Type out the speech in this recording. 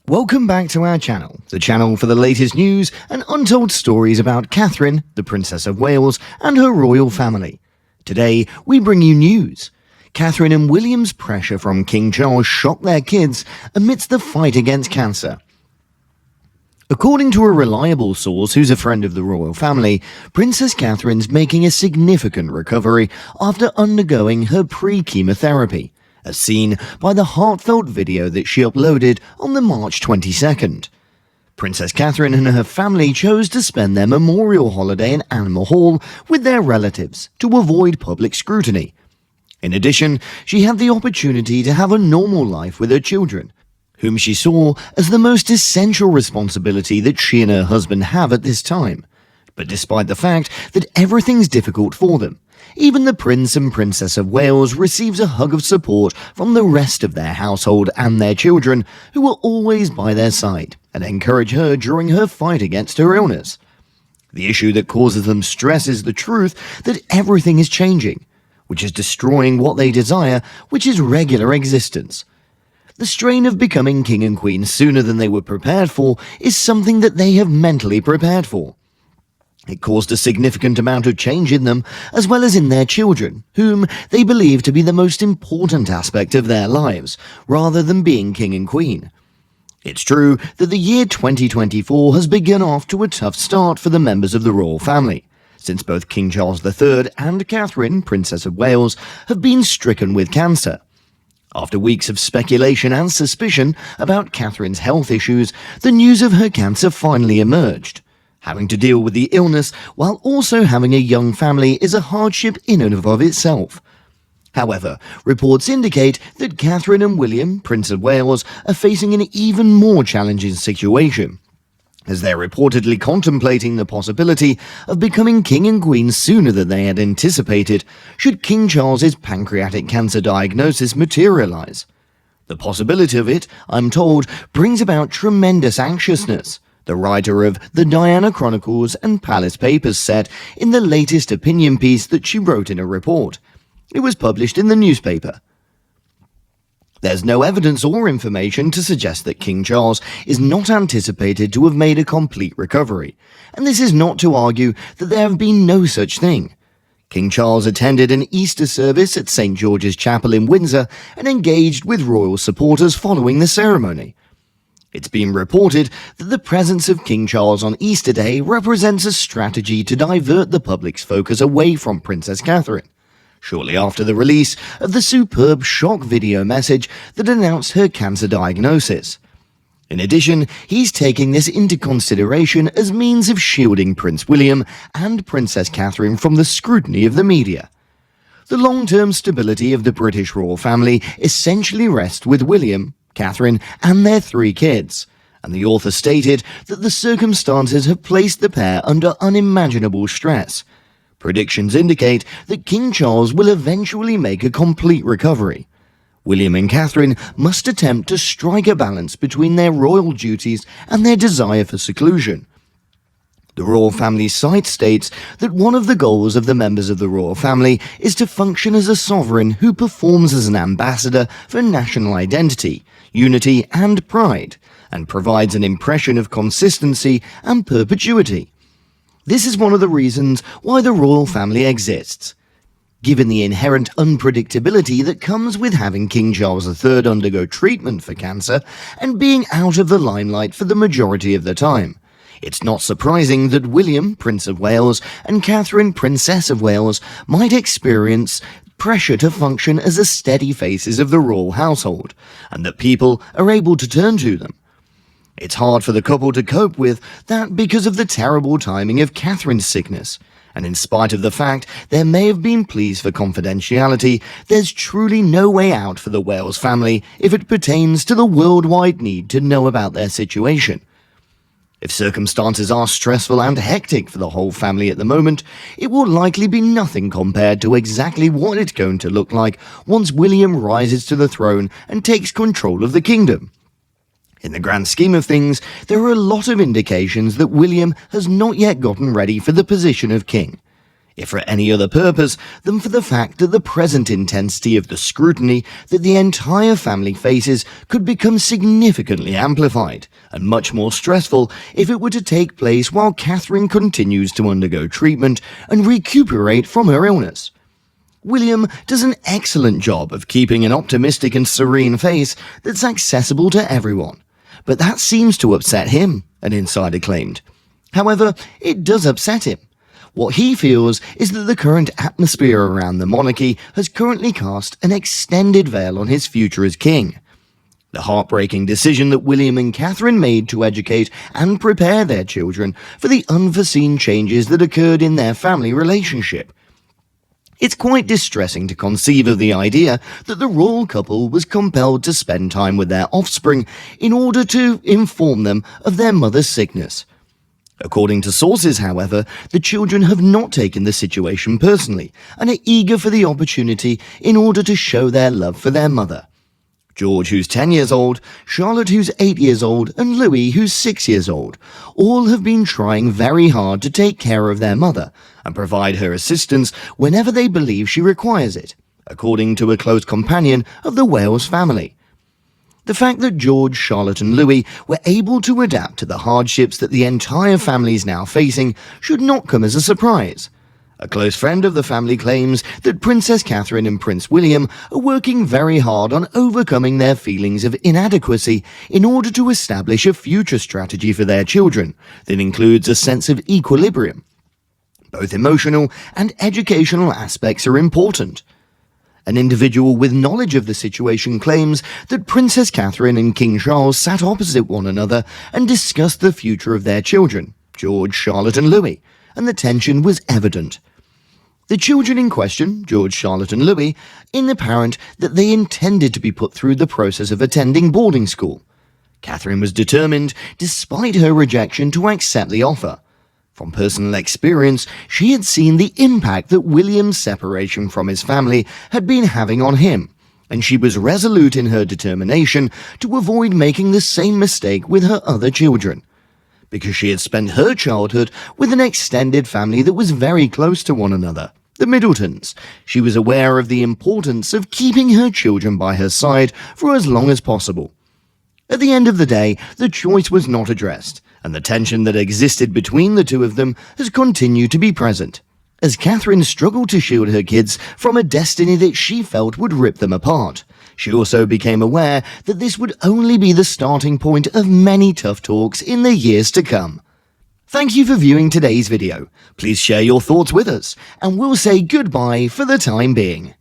Welcome back to our channel, the channel for the latest news and untold stories about Catherine, the Princess of Wales, and her royal family. Today, we bring you news. Catherine and William's pressure from King Charles shocked their kids amidst the fight against cancer. According to a reliable source who's a friend of the royal family, Princess Catherine's making a significant recovery after undergoing her pre-chemotherapy, as seen by the heartfelt video that she uploaded on the March 22nd. Princess Catherine and her family chose to spend their memorial holiday in Animal Hall with their relatives to avoid public scrutiny. In addition, she had the opportunity to have a normal life with her children, whom she saw as the most essential responsibility that she and her husband have at this time. But despite the fact that everything's difficult for them, even the Prince and Princess of Wales receives a hug of support from the rest of their household and their children, who are always by their side and encourage her during her fight against her illness. The issue that causes them stress is the truth that everything is changing, which is destroying what they desire, which is regular existence. The strain of becoming king and queen sooner than they were prepared for is something that they have mentally prepared for. It caused a significant amount of change in them, as well as in their children, whom they believe to be the most important aspect of their lives, rather than being king and queen. It's true that the year 2024 has begun off to a tough start for the members of the royal family, since both King Charles III and Catherine, Princess of Wales, have been stricken with cancer. After weeks of speculation and suspicion about Catherine's health issues, the news of her cancer finally emerged. Having to deal with the illness while also having a young family is a hardship in and of itself. However, reports indicate that Catherine and William, Prince of Wales, are facing an even more challenging situation, as they're reportedly contemplating the possibility of becoming king and queen sooner than they had anticipated, should King Charles's pancreatic cancer diagnosis materialize. The possibility of it, I'm told, brings about tremendous anxiousness. The writer of the Diana Chronicles and Palace Papers said in the latest opinion piece that she wrote in a report. It was published in the newspaper. There's no evidence or information to suggest that King Charles is not anticipated to have made a complete recovery, and this is not to argue that there have been no such thing. King Charles attended an Easter service at St. George's Chapel in Windsor and engaged with royal supporters following the ceremony. It's been reported that the presence of King Charles on Easter Day represents a strategy to divert the public's focus away from Princess Catherine, shortly after the release of the superb shock video message that announced her cancer diagnosis. In addition, he's taking this into consideration as means of shielding Prince William and Princess Catherine from the scrutiny of the media. The long-term stability of the British royal family essentially rests with William, Catherine, and their 3 kids, and the author stated that the circumstances have placed the pair under unimaginable stress. Predictions indicate that King Charles will eventually make a complete recovery. William and Catherine must attempt to strike a balance between their royal duties and their desire for seclusion. The royal family site states that one of the goals of the members of the royal family is to function as a sovereign who performs as an ambassador for national identity, unity, and pride, and provides an impression of consistency and perpetuity. This is one of the reasons why the royal family exists. Given the inherent unpredictability that comes with having King Charles III undergo treatment for cancer and being out of the limelight for the majority of the time, it's not surprising that William, Prince of Wales, and Catherine, Princess of Wales, might experience pressure to function as the steady faces of the royal household, and that people are able to turn to them. It's hard for the couple to cope with that because of the terrible timing of Catherine's sickness, and in spite of the fact there may have been pleas for confidentiality, there's truly no way out for the Wales family if it pertains to the worldwide need to know about their situation. If circumstances are stressful and hectic for the whole family at the moment, it will likely be nothing compared to exactly what it's going to look like once William rises to the throne and takes control of the kingdom. In the grand scheme of things, there are a lot of indications that William has not yet gotten ready for the position of king. if for any other purpose than for the fact that the present intensity of the scrutiny that the entire family faces could become significantly amplified, and much more stressful if it were to take place while Catherine continues to undergo treatment and recuperate from her illness. William does an excellent job of keeping an optimistic and serene face that's accessible to everyone, but that seems to upset him, an insider claimed. However, it does upset him. What he feels is that the current atmosphere around the monarchy has currently cast an extended veil on his future as king. The heartbreaking decision that William and Catherine made to educate and prepare their children for the unforeseen changes that occurred in their family relationship. It's quite distressing to conceive of the idea that the royal couple was compelled to spend time with their offspring in order to inform them of their mother's sickness. According to sources, however, the children have not taken the situation personally and are eager for the opportunity in order to show their love for their mother. George, who's 10 years old, Charlotte, who's 8 years old, and Louis, who's 6 years old, all have been trying very hard to take care of their mother and provide her assistance whenever they believe she requires it, according to a close companion of the Wales family. The fact that George, Charlotte, and Louis were able to adapt to the hardships that the entire family is now facing should not come as a surprise. A close friend of the family claims that Princess Catherine and Prince William are working very hard on overcoming their feelings of inadequacy in order to establish a future strategy for their children that includes a sense of equilibrium. Both emotional and educational aspects are important. An individual with knowledge of the situation claims that Princess Catherine and King Charles sat opposite one another and discussed the future of their children, George, Charlotte, and Louis, and the tension was evident. The children in question, George, Charlotte, and Louis, in apparent that they intended to be put through the process of attending boarding school. Catherine was determined, despite her rejection, to accept the offer. From personal experience, she had seen the impact that William's separation from his family had been having on him, and she was resolute in her determination to avoid making the same mistake with her other children. Because she had spent her childhood with an extended family that was very close to one another, the Middletons, she was aware of the importance of keeping her children by her side for as long as possible. At the end of the day, the choice was not addressed, and the tension that existed between the two of them has continued to be present, as Catherine struggled to shield her kids from a destiny that she felt would rip them apart. She also became aware that this would only be the starting point of many tough talks in the years to come. Thank you for viewing today's video. Please share your thoughts with us, and we'll say goodbye for the time being.